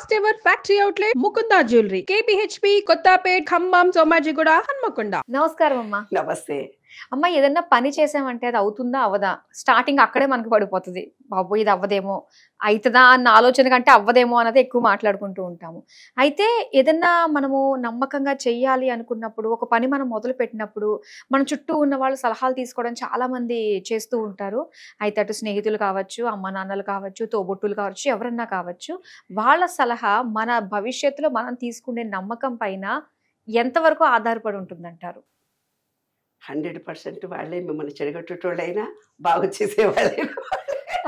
First ever factory outlet Mukunda jewellery KPHB Kothapet Khammam Somajiguda Hanamkonda. నమస్కారం అమ్మా. నమస్తే. అమ్మ, ఏదన్నా పని చేసామంటే అది అవుతుందా అవదా? స్టార్టింగ్ అక్కడే మనకు పడిపోతుంది, బాబు ఇది అవ్వదేమో, అవుతుందా అన్న ఆలోచన కంటే అవ్వదేమో అన్నది ఎక్కువ మాట్లాడుకుంటూ ఉంటాము. అయితే ఏదన్నా మనము నమ్మకంగా చెయ్యాలి అనుకున్నప్పుడు, ఒక పని మనం మొదలు పెట్టినప్పుడు మన చుట్టూ ఉన్న వాళ్ళు సలహాలు తీసుకోవడం చాలా మంది చేస్తూ ఉంటారు. అయితే అటు స్నేహితులు కావచ్చు, అమ్మ నాన్నలు కావచ్చు, తోబుట్టులు కావచ్చు, ఎవరన్నా కావచ్చు, వాళ్ళ సలహా మన భవిష్యత్తులో మనం తీసుకునే నమ్మకం పైన ఎంతవరకు ఆధారపడి ఉంటుందంటారు? 100% వాళ్ళే మిమ్మల్ని చెడగొట్టేటోళ్ళైనా బాగు చేసేవాళ్ళైనా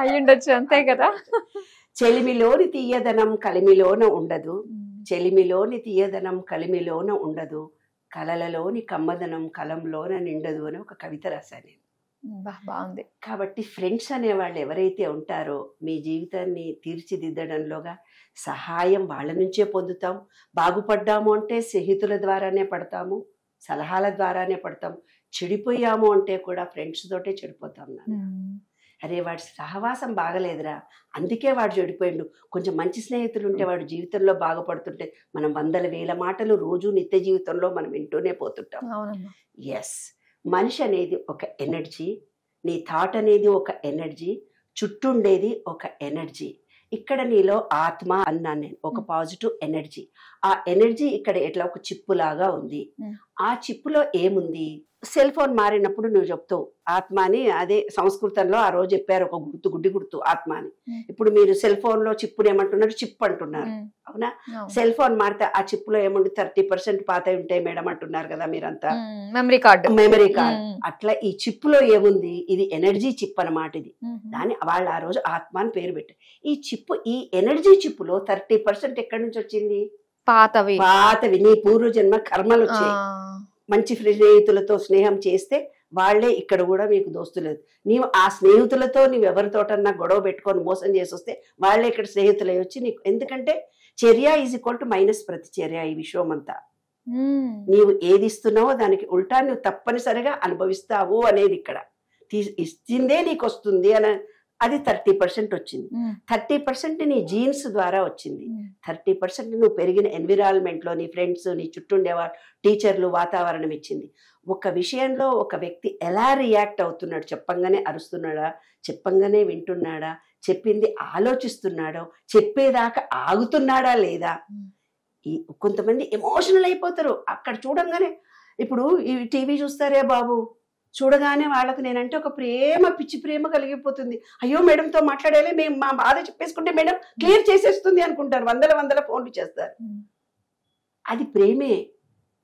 అయ్యుండొచ్చు, అంతే కదా. చెలిమిలోని తీయదనం కలిమిలోన ఉండదు, చెలిమిలోని తీయదనం కలిమిలోన ఉండదు, కలలలోని కమ్మదనం కలంలోన నిండదు అని ఒక కవిత రాశాను నేను. బాగుంది. కాబట్టి ఫ్రెండ్స్ అనేవాళ్ళు ఎవరైతే ఉంటారో మీ జీవితాన్ని తీర్చిదిద్దడంలోగా సహాయం వాళ్ళ నుంచే పొందుతాం. బాగుపడ్డాము అంటే స్నేహితుల ద్వారానే పడతాము, సలహాల ద్వారానే పడతాం. చెడిపోయాము అంటే కూడా ఫ్రెండ్స్ తోటే చెడిపోతాం. అరే వాడి సహవాసం బాగలేదురా, అందుకే వాడు చెడిపోయిండు. కొంచెం మంచి స్నేహితులు ఉంటే వాడు జీవితంలో బాగుపడుతుంటే మనం వందల వేల మాటలు రోజు నిత్య జీవితంలో మనం వింటూనే పోతుంటాం. ఎస్, మనిషి అనేది ఒక ఎనర్జీ, నీ థాట్ అనేది ఒక ఎనర్జీ, చుట్టూండేది ఒక ఎనర్జీ. ఇక్కడ నీలో ఆత్మ అన్నాను నేను, ఒక పాజిటివ్ ఎనర్జీ. ఆ ఎనర్జీ ఇక్కడ ఎట్లా ఒక చిప్పు లాగా ఉంది. ఆ చిప్పులో ఏముంది? సెల్ ఫోన్ మారినప్పుడు నువ్వు చెప్తావు ఆత్మ అని. అదే సంస్కృతంలో ఆ రోజు చెప్పారు, ఒక గుర్తు, గుడ్డి గుర్తు ఆత్మ అని. ఇప్పుడు మీరు సెల్ ఫోన్ లో చిప్పుని ఏమంటున్నారు? చిప్ అంటున్నారు, అవునా? సెల్ ఫోన్ మారితే ఆ చిప్పులో ఏముంది? 30% పాత ఉంటాయి మేడం అంటున్నారు కదా మీరంతా. Memory card. అట్లా ఈ చిప్పులో ఏముంది? ఇది ఎనర్జీ చిప్ అన్నమాట. ఇది దాన్ని వాళ్ళు ఆ రోజు ఆత్మ అని పేరు పెట్టారు. ఈ చిప్పు, ఈ ఎనర్జీ చిప్పులో 30% ఎక్కడి నుంచి వచ్చింది? పాతవి, నీ పూర్వజన్మ కర్మలు వచ్చాయి. మంచి స్నేహితులతో స్నేహం చేస్తే వాళ్లే ఇక్కడ కూడా మీకు దోస్తులేదు. నీవు ఆ స్నేహితులతో నీవు ఎవరితోటన్నా గొడవ పెట్టుకొని మోసం చేసి వస్తే వాళ్లే ఇక్కడ స్నేహితులై వచ్చి నీకు. ఎందుకంటే చర్య ఈజ్ ఈక్వల్ టు మైనస్ ప్రతిచర్య. ఈ విషయం అంతా నీవు ఏది ఇస్తున్నావో దానికి ఉల్టా నువ్వు తప్పనిసరిగా అనుభవిస్తావు అనేది ఇక్కడ. ఇచ్చిందే నీకు వస్తుంది అని. అది 30% వచ్చింది. 30% నీ జీన్స్ ద్వారా వచ్చింది. 30% నువ్వు పెరిగిన ఎన్విరాన్మెంట్ లో నీ ఫ్రెండ్స్, నీ చుట్టూ ఉండేవాళ్ళు, టీచర్లు, వాతావరణం ఇచ్చింది. ఒక విషయంలో ఒక వ్యక్తి ఎలా రియాక్ట్ అవుతున్నాడు? చెప్పంగానే అరుస్తున్నాడా, చెప్పంగానే వింటున్నాడా, చెప్పింది ఆలోచిస్తున్నాడో, చెప్పేదాకా ఆగుతున్నాడా లేదా? ఈ కొంతమంది ఎమోషనల్ అయిపోతారు అక్కడ చూడంగానే. ఇప్పుడు ఈ టీవీ చూస్తారే బాబు, చూడగానే వాళ్ళకు నేనంటే ఒక ప్రేమ, పిచ్చి ప్రేమ కలిగిపోతుంది. అయ్యో మేడంతో మాట్లాడాలి, మేము మా బాధ చెప్పేసుకుంటే మేడం క్లియర్ చేసేస్తుంది అనుకుంటారు. వందల ఫోన్లు చేస్తారు. అది ప్రేమే.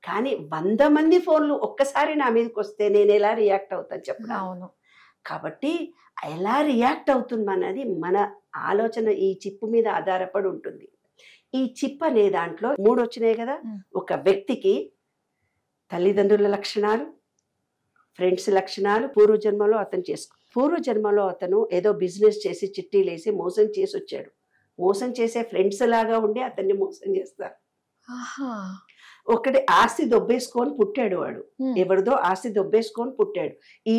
కానీ 100 మంది ఫోన్లు ఒక్కసారి నా మీదకి వస్తే నేను ఎలా రియాక్ట్ అవుతాను చెప్పను. అవును. కాబట్టి ఎలా రియాక్ట్ అవుతుందన్నది మన ఆలోచన ఈ చిప్పు మీద ఆధారపడి ఉంటుంది. ఈ చిప్ అనే దాంట్లో 3 వచ్చినాయి కదా. ఒక వ్యక్తికి తల్లిదండ్రుల లక్షణాలు, ఫ్రెండ్స్ లక్షణాలు, పూర్వజన్మలో అతను ఏదో బిజినెస్ చేసి చిట్టీలేసి మోసం చేసి వచ్చాడు. మోసం చేసే ఫ్రెండ్స్ లాగా ఉండి అతన్ని మోసం చేస్తారు. ఒకటి ఆస్తి దొబ్బేసుకొని పుట్టాడు వాడు, ఎవరిదో ఆస్తి దొబ్బేసుకొని పుట్టాడు. ఈ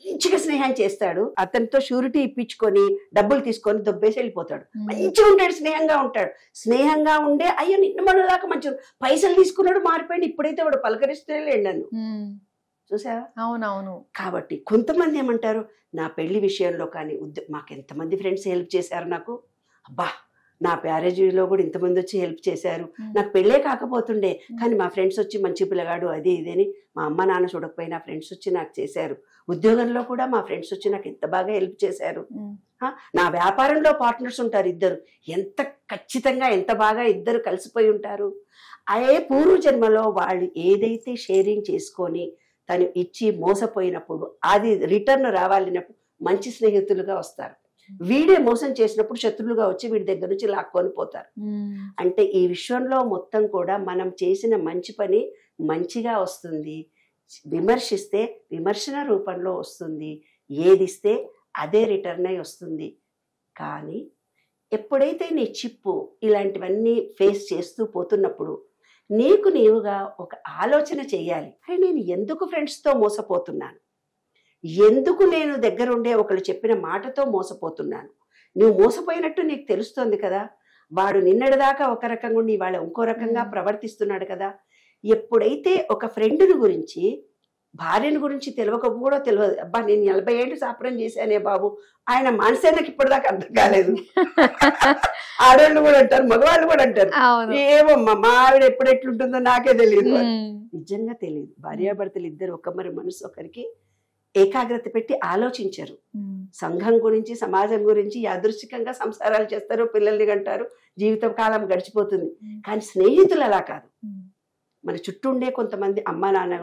మంచిగా స్నేహం చేస్తాడు, అతనితో షూరిటీ ఇప్పించుకొని డబ్బులు తీసుకొని దొబ్బేసి వెళ్ళిపోతాడు. మంచిగా ఉంటాడు, స్నేహంగా ఉండే అయ్యో నిన్న మనలాగా మంచి పైసలు తీసుకున్నాడు, మారిపోయాడు. ఇప్పుడైతే వాడు పలకరిస్తూనే లేడు నన్ను. చూసావా? అవునవును. కాబట్టి కొంతమంది ఏమంటారు, నా పెళ్లి విషయంలో కానీ మాకు ఎంతమంది ఫ్రెండ్స్ హెల్ప్ చేశారు నాకు, అబ్బా నా మ్యారేజ్లో కూడా ఇంతమంది వచ్చి హెల్ప్ చేశారు, నాకు పెళ్ళే కాకపోతుండే కానీ మా ఫ్రెండ్స్ వచ్చి మంచి పిల్లగాడు అది ఇదని, మా అమ్మ నాన్న చూడకపోయినా ఫ్రెండ్స్ వచ్చి నాకు చేశారు. ఉద్యోగంలో కూడా మా ఫ్రెండ్స్ వచ్చి నాకు ఎంత బాగా హెల్ప్ చేశారు. నా వ్యాపారంలో పార్ట్నర్స్ ఉంటారు ఇద్దరు, ఎంత ఖచ్చితంగా ఎంత బాగా ఇద్దరు కలిసిపోయి ఉంటారు. అదే పూర్వజన్మలో వాళ్ళు ఏదైతే షేరింగ్ చేసుకొని తను ఇచ్చి మోసపోయినప్పుడు అది రిటర్న్ రావాలినప్పుడు మంచి స్నేహితులుగా వస్తారు. వీడే మోసం చేసినప్పుడు శత్రులుగా వచ్చి వీడి దగ్గర నుంచి లాక్కొని పోతారు. అంటే ఈ విషయంలో మొత్తం కూడా మనం చేసిన మంచి పని మంచిగా వస్తుంది, విమర్శిస్తే విమర్శన రూపంలో వస్తుంది, ఏదిస్తే అదే రిటర్న్ అయి వస్తుంది. కానీ ఎప్పుడైతే నీ చిప్పు ఇలాంటివన్నీ ఫేస్ చేస్తూ పోతున్నప్పుడు నీకు నీవుగా ఒక ఆలోచన చెయ్యాలి. నేను ఎందుకు ఫ్రెండ్స్తో మోసపోతున్నాను, ఎందుకు నేను దగ్గరుండే ఒకళ్ళు చెప్పిన మాటతో మోసపోతున్నాను. నువ్వు మోసపోయినట్టు నీకు తెలుస్తుంది కదా, వాడు నిన్నటిదాకా ఒక రకంగా ఉండి ఇవాళ ఇంకో రకంగా ప్రవర్తిస్తున్నాడు కదా. ఎప్పుడైతే ఒక ఫ్రెండ్ని గురించి భార్యను గురించి తెలియక కూడా తెలియదు, అబ్బా నేను 40 ఏళ్ళు సాపరం చేశానే బాబు, ఆయన మనసేనకి ఇప్పటిదాకా అర్థం కాలేదు. ఆడవాళ్ళు కూడా అంటారు, మగవాళ్ళు కూడా అంటారు, ఏమమ్మా మా ఆవిడ ఎప్పుడు ఎట్లుంటుందో నాకే తెలియదు. నిజంగా తెలియదు. భార్యాభర్తలు ఇద్దరు ఒకరి మనసు ఒకరికి ఏకాగ్రత పెట్టి ఆలోచించరు. సంఘం గురించి, సమాజం గురించి యాదృశ్చికంగా సంసారాలు చేస్తారు, పిల్లల్ని కంటారు, జీవితం కాలం గడిచిపోతుంది. కానీ స్నేహితులు అలా కాదు. మన చుట్టూ ఉండే కొంతమంది అమ్మ నాన్న,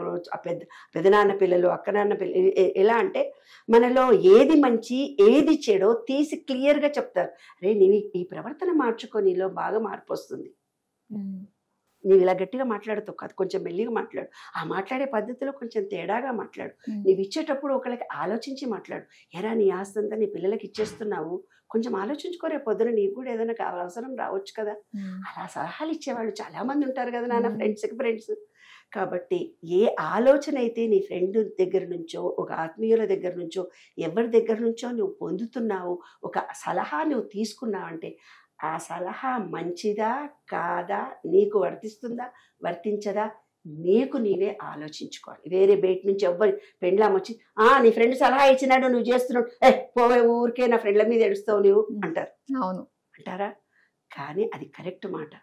పెదనాన్న పిల్లలు, అక్క నాన్న పిల్లలు ఎలా అంటే మనలో ఏది మంచి ఏది చెడో తీసి క్లియర్గా చెప్తారు. అరే నీవు ఈ ప్రవర్తన మార్చుకో, నీలో బాగా మార్పు వస్తుంది. నీవు ఇలా గట్టిగా మాట్లాడుతావు కాదు, కొంచెం మెల్లిగా మాట్లాడు, ఆ మాట్లాడే పద్ధతిలో కొంచెం తేడాగా మాట్లాడు, నీవు ఇచ్చేటప్పుడు ఒకళ్ళకి ఆలోచించి మాట్లాడు. ఎరా నీ ఆస్తి అంతా నీ పిల్లలకి ఇచ్చేస్తున్నావు, కొంచెం ఆలోచించుకోరే, పొద్దున నీకు కూడా ఏదైనా అవసరం రావచ్చు కదా. అలా సలహాలు ఇచ్చేవాళ్ళు చాలా మంది ఉంటారు కదా నాన్న, ఫ్రెండ్స్. కాబట్టి ఏ ఆలోచన అయితే నీ ఫ్రెండ్ దగ్గర నుంచో, ఒక ఆత్మీయుల దగ్గర నుంచో, ఎవరి దగ్గర నుంచో నువ్వు పొందుతున్నావు, ఒక సలహా నువ్వు తీసుకున్నావు అంటే ఆ సలహా మంచిదా కాదా, నీకు వర్తిస్తుందా వర్తించదా, నీకు నీవే ఆలోచించుకోవాలి. వేరే బయట నుంచి ఎవ్వరి ఫ్రెండ్లాం వచ్చి నీ ఫ్రెండ్ సలహా ఇచ్చినాడు నువ్వు చేస్తున్నావు, పోవే ఊరికే నా ఫ్రెండ్ల మీద ఎడుస్తావు నువ్వు అంటారు. అవును అంటారా? కానీ అది కరెక్ట్ మాట.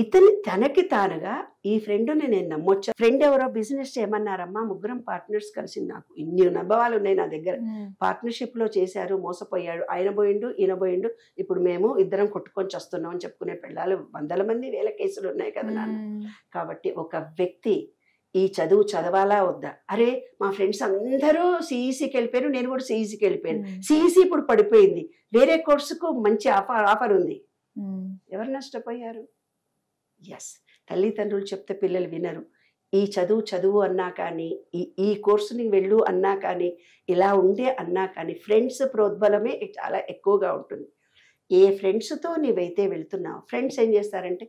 ఇతని తనకి తానుగా ఈ ఫ్రెండ్ని నేను నమ్మొచ్చా. ఫ్రెండ్ ఎవరో బిజినెస్ చేయమన్నారమ్మా, ముగ్గురం పార్ట్నర్స్ కలిసి, నాకు ఇన్ని అనుభవాలు ఉన్నాయి నా దగ్గర, పార్ట్నర్షిప్ లో చేశారు, మోసపోయాడు, ఆయన పోయిండు ఈయన పోయిండు, ఇప్పుడు మేము ఇద్దరం కొట్టుకొని వస్తున్నాం అని చెప్పుకునే పిల్లలు 100 మంది 1000 కేసులు ఉన్నాయి కదా నాన్న. కాబట్టి ఒక వ్యక్తి ఈ చదువు చదవాలా వద్దా, అరే మా ఫ్రెండ్స్ అందరూ సిఈసికి వెళ్ళిపోయారు, నేను కూడా సిఈసికి వెళ్ళిపోయాను, సిఈసి ఇప్పుడు పడిపోయింది, వేరే కోర్సుకు మంచి ఆఫర్ ఉంది, ఎవరు నష్టపోయారు? ఎస్, తల్లిదండ్రులు చెప్తే పిల్లలు వినరు. ఈ చదువు అన్నా కానీ, ఈ కోర్సుని వెళ్ళు అన్నా కానీ, ఇలా ఉండే అన్నా కానీ ఫ్రెండ్స్ ప్రోద్బలమే చాలా ఎక్కువగా ఉంటుంది. ఏ ఫ్రెండ్స్తో నీవైతే వెళ్తున్నావు, ఫ్రెండ్స్ ఏం చేస్తారంటే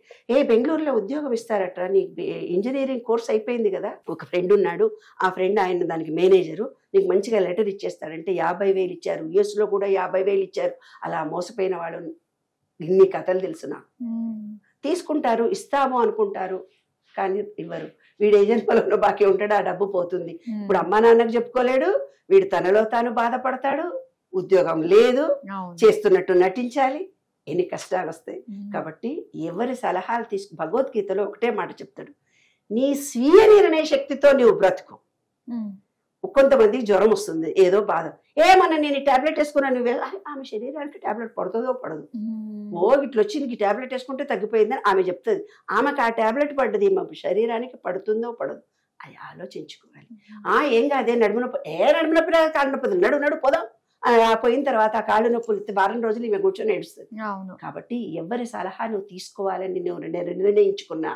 బెంగళూరులో ఉద్యోగం ఇస్తారట, నీకు ఇంజనీరింగ్ కోర్స్ అయిపోయింది కదా. ఒక ఫ్రెండ్ ఉన్నాడు, ఆ ఫ్రెండ్ ఆయన దానికి మేనేజరు, నీకు మంచిగా లెటర్ ఇచ్చేస్తారంటే 50,000 ఇచ్చారు, యుఎస్లో కూడా 50,000 ఇచ్చారు. అలా మోసపోయిన వాడు ఇన్ని కథలు తెలుసు నాకు. తీసుకుంటారు, ఇస్తాము అనుకుంటారు, కానీ ఇవ్వరు. వీడు ఏజెంట్ పొలంలో బాకీ ఉంటాడు, ఆ డబ్బు పోతుంది. ఇప్పుడు అమ్మా నాన్నకు చెప్పుకోలేడు, వీడు తనలో తాను బాధపడతాడు, ఉద్యోగం లేదు, చేస్తున్నట్టు నటించాలి, ఎన్ని కష్టాలు వస్తాయి. కాబట్టి ఎవరి సలహాలు భగవద్గీతలో ఒకటే మాట చెప్తాడు, నీ స్వీయ నిర్ణయ శక్తితో నీవు బ్రతుకు. కొంతమందికి జ్వరం వస్తుంది, ఏదో బాధ, ఏమన్నా నేను ఈ టాబ్లెట్ వేసుకున్నా, నువ్వు ఆమె శరీరానికి టాబ్లెట్ పడుతుందో పడదు, ఇట్లా వచ్చి నీకు టాబ్లెట్ వేసుకుంటే తగ్గిపోయిందని ఆమె చెప్తుంది. ఆమెకు ఆ టాబ్లెట్ పడ్డది, మా శరీరానికి పడుతుందో పడదు, అది ఆలోచించుకోవాలి. ఏం కాదే నడుము నొప్పి, నడుము నొప్పి కాళ్ళు నొప్పి, నడు పోదాం పోయిన తర్వాత ఆ కాళ్ళు నొప్పులు వారం రోజులు ఇవి కూర్చొని ఏడుస్తుంది. కాబట్టి ఎవరి సలహా నువ్వు తీసుకోవాలని నువ్వు నిర్ణయించుకున్నా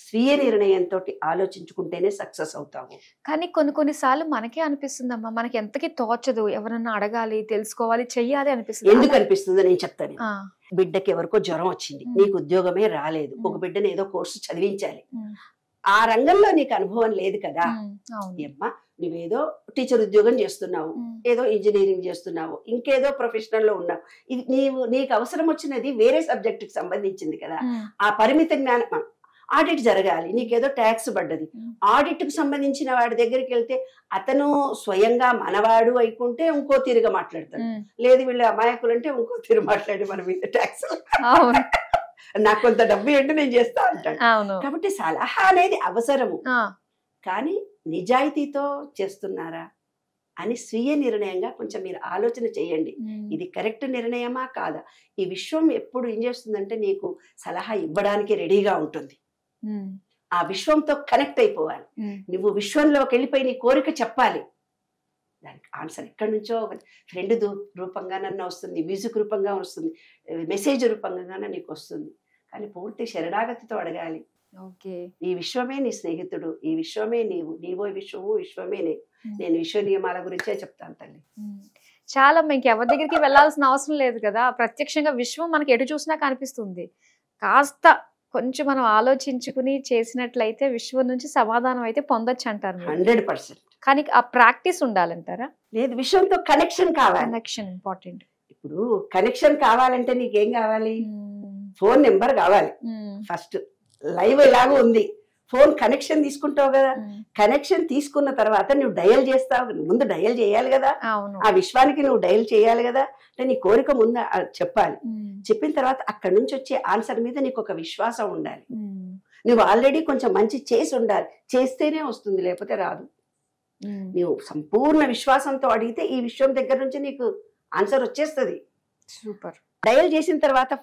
స్వీయ నిర్ణయంతో ఆలోచించుకుంటేనే సక్సెస్ అవుతావు. కానీ కొన్నిసార్లు మనకే అనిపిస్తుందమ్మా, మనకి ఎంతకి తోచదు, ఎవరన్నా అడగాలి, తెలుసుకోవాలి, చెయ్యాలి అనిపిస్తుంది. ఎందుకు అనిపిస్తుందో నేను చెప్తాను. బిడ్డకి ఎవరికో జ్వరం వచ్చింది, నీకు ఉద్యోగమే రాలేదు, ఒక బిడ్డని ఏదో కోర్సు చదివించాలి, ఆ రంగంలో నీకు అనుభవం లేదు కదా. అమ్మా నువ్వేదో టీచర్ ఉద్యోగం చేస్తున్నావు, ఏదో ఇంజనీరింగ్ చేస్తున్నావు, ఇంకేదో ప్రొఫెషనల్ లో ఉన్నావు, ఇది నీకు అవసరం వచ్చినది వేరే సబ్జెక్ట్ కి సంబంధించింది కదా. ఆ పరిమిత జ్ఞానం, ఆడిట్ జరగాలి, నీకేదో ట్యాక్స్ పడ్డది, ఆడిట్ కు సంబంధించిన వాడి దగ్గరికి వెళ్తే అతను స్వయంగా మనవాడు అయికుంటే ఇంకో తీరుగా మాట్లాడతాడు, లేదు వీళ్ళు అమాయకులు అంటే ఇంకో తీరు మాట్లాడి మన మీద ట్యాక్స్ నాకు కొంత డబ్బు ఏంటి నేను చేస్తా అంటాడు. కాబట్టి సలహా అనేది అవసరము, కానీ నిజాయితీతో చేస్తున్నారా అని స్వీయ నిర్ణయంగా కొంచెం మీరు ఆలోచన చేయండి, ఇది కరెక్ట్ నిర్ణయమా కాదా. ఈ విశ్వం ఎప్పుడు ఏం చేస్తుందంటే నీకు సలహా ఇవ్వడానికి రెడీగా ఉంటుంది, ఆ విశ్వంతో కనెక్ట్ అయిపోవాలి. నువ్వు విశ్వంలోకి వెళ్ళిపోయి నీ కోరిక చెప్పాలి, దానికి ఆన్సర్ ఎక్కడి నుంచో ఫ్రెండ్ రూపంగానన్నా వస్తుంది, మ్యూజిక్ రూపంగా వస్తుంది, మెసేజ్ రూపంగా నీకు వస్తుంది. కానీ పూర్తి శరణాగతితో అడగాలి. ఈ విశ్వమే నీ స్నేహితుడు, ఈ విశ్వమే నీవో విశ్వము, విశ్వమే నేను విశ్వ నియమాల గురించే చెప్తాను తల్లి. చాలా ఇంకెవరి దగ్గరికి వెళ్లాల్సిన అవసరం లేదు కదా, ప్రత్యక్షంగా విశ్వం మనకి ఎటు చూసినా కనిపిస్తుంది. కాస్త కొంచెం మనం ఆలోచించుకుని చేసినట్లయితే విశ్వం నుంచి సమాధానం అయితే పొందొచ్చు అంటారు. 100%. కానీ ఆ ప్రాక్టీస్ ఉండాలంటారా? లేదు, విశ్వంతో కనెక్షన్ కావాలి, కనెక్షన్ ఇంపార్టెంట్. ఇప్పుడు కనెక్షన్ కావాలంటే నీకేం కావాలి? ఫోన్ నెంబర్ కావాలి ఫస్ట్. లైవ్ ఎలాగో ఉంది, ఫోన్ కనెక్షన్ తీసుకుంటావు కదా. కనెక్షన్ తీసుకున్న తర్వాత నువ్వు డయల్ చేస్తావు, ముందు డయల్ చేయాలి కదా. ఆ విశ్వానికి నువ్వు డయల్ చేయాలి కదా. అంటే నీ కోరిక ముందు చెప్పాలి. చెప్పిన తర్వాత అక్కడి నుంచి వచ్చే ఆన్సర్ మీద నీకు ఒక విశ్వాసం ఉండాలి. నువ్వు ఆల్రెడీ కొంచెం మంచి చేసి ఉండాలి, చేస్తేనే వస్తుంది, లేకపోతే రాదు. నువ్వు సంపూర్ణ విశ్వాసంతో అడిగితే ఈ విశ్వం దగ్గర నుంచి నీకు ఆన్సర్ వచ్చేస్తుంది. సూపర్. డయల్ చేసిన తర్వాత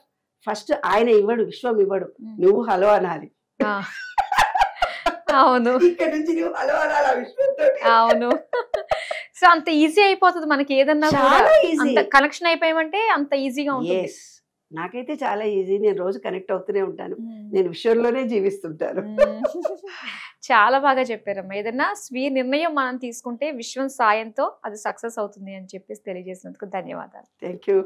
ఫస్ట్ ఆయన ఇవ్వడు, విశ్వం ఇవ్వడు, నువ్వు హలో అనాలి. అవును, ఇక్కడ నుంచి నువ్వు హలో అనాలి ఆ విశ్వంతో. అవును. సో అంత ఈజీ అయిపోతుంది మనకి ఏదన్నా కనెక్షన్ అయిపోయామంటే అంత ఈజీగా ఉంటుంది. నాకైతే చాలా ఈజీ. నేను రోజు కనెక్ట్ అవుతూనే ఉంటాను, నేను విశ్వంలోనే జీవిస్తుంటాను. చాలా బాగా చెప్పారమ్మా. ఏదన్నా స్వీయ నిర్ణయం మనం తీసుకుంటే విశ్వం సాయంతో అది సక్సెస్ అవుతుంది అని చెప్పేసి తెలియజేసినందుకు ధన్యవాదాలు. Thank you.